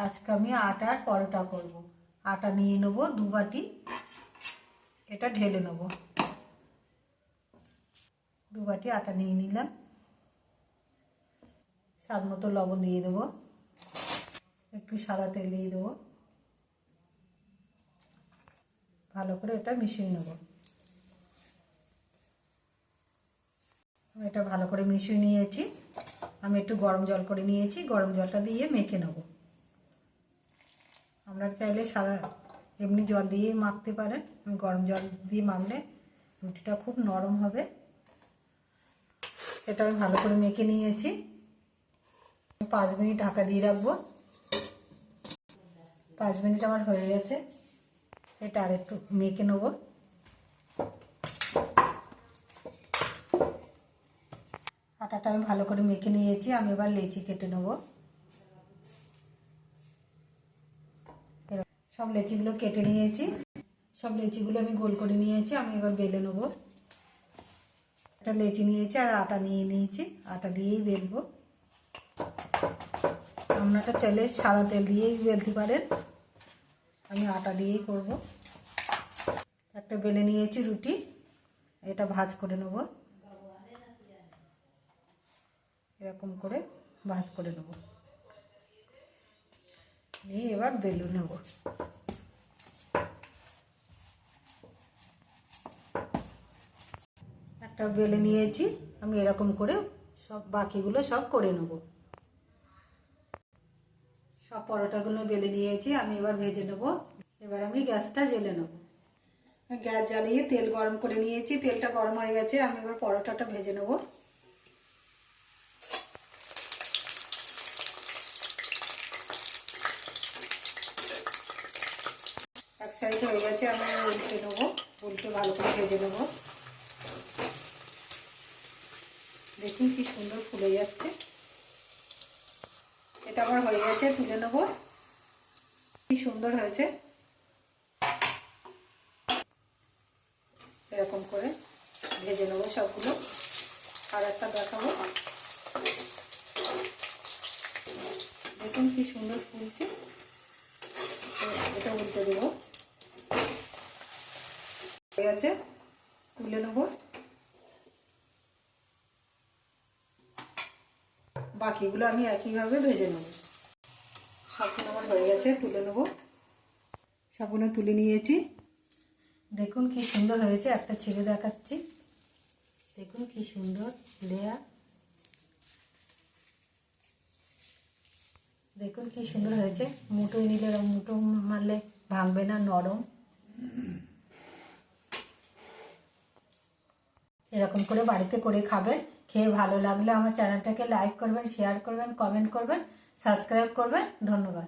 আজকে আমি আটার পরোটা করব। আটা নিয়ে নেব 2 বাটি, এটা ঢেলে নেব। 2 বাটি আটা নিয়ে নিলাম। স্বাদ মতো লবণ দিয়ে দেবো, একটু সাদা তেল দিয়ে দেবো। ভালো করে এটা মিশিয়ে নেব। এটা ভালো করে মিশিয়ে নিয়েছি। আমি একটু গরম জল করে নিয়েছি, গরম জলটা দিয়ে মেখে নেব। আমরা চাইলে সাদা এমনি জল দিয়েই মাখতে পারেন। আমি গরম জল দিয়ে মাখলে রুটিটা খুব নরম হবে। এটা আমি ভালো করে মেখে নিয়েছি। 5 মিনিট ঢাকা দিয়ে রাখবো। 5 মিনিট আমার হয়ে গেছে। এটা আর একটু মেখে নেব। আটাটা আমি ভালো করে মেখে নিয়েছি। আমি এবার লেচি কেটে নেব। সব লেচিগুলো কেটে নিয়েছি। সব লেচিগুলো আমি গোল করে নিয়েছি। আমি এবার বেলে নেব। একটা লেচি নিয়েছি আর আটা নিয়ে নিয়েছি, আটা দিয়েই বেলবো। আপনারা চাইলে সাদা তেল দিয়েই বেলতে পারেন, আমি আটা দিয়েই করব। একটা বেলে নিয়েছি রুটি, এটা ভাঁজ করে নেব। এরকম করে ভাঁজ করে নেব, নিয়ে এবার বেলে নেব। একটা বেলে নিয়েছি, আমি এরকম করে সব বাকিগুলো সব করে নেব। সব পরোটাগুলো বেলে নিয়েছি, আমি এবার ভেজে নেব। এবার আমি গ্যাসটা জ্বেলে নেব। গ্যাস জ্বালিয়ে তেল গরম করে নিয়েছি, তেলটা গরম হয়ে গেছে। আমি এবার পরোটাটা ভেজে নেব। এক সাইড হয়ে গেছে, আমি উল্টে নেবো। উল্টে ভালো করে ভেজে নেব। দেখুন কি সুন্দর ফুলে যাচ্ছে। এটা আমার হয়ে গেছে, তুলে নেব। কি সুন্দর হয়েছে। এরকম করে ভেজে নেব সবগুলো। আর একটা দেখাবো, দেখুন কি সুন্দর ফুলছে। এটা উল্টে দেবো। হয়ে গেছে, তুলে নেব। বাকিগুলো আমি একইভাবে ভেজে নেব। সবগুলো আমার হয়ে গেছে, তুলে নেব। সবগুলো তুলে নিয়েছি। দেখুন কি সুন্দর হয়েছে। একটা ছেড়ে দেখাচ্ছি, দেখুন কি সুন্দর লেয়ার। দেখুন কি সুন্দর হয়েছে। মুঠো নিলে, মুঠো মারলে ভাঙবে না, নরম। এরকম করে বাড়িতে করে খাবেন। খেয়ে ভালো লাগলে আমার চ্যানেলটাকে লাইক করবেন, শেয়ার করবেন, কমেন্ট করবেন, সাবস্ক্রাইব করবেন। ধন্যবাদ।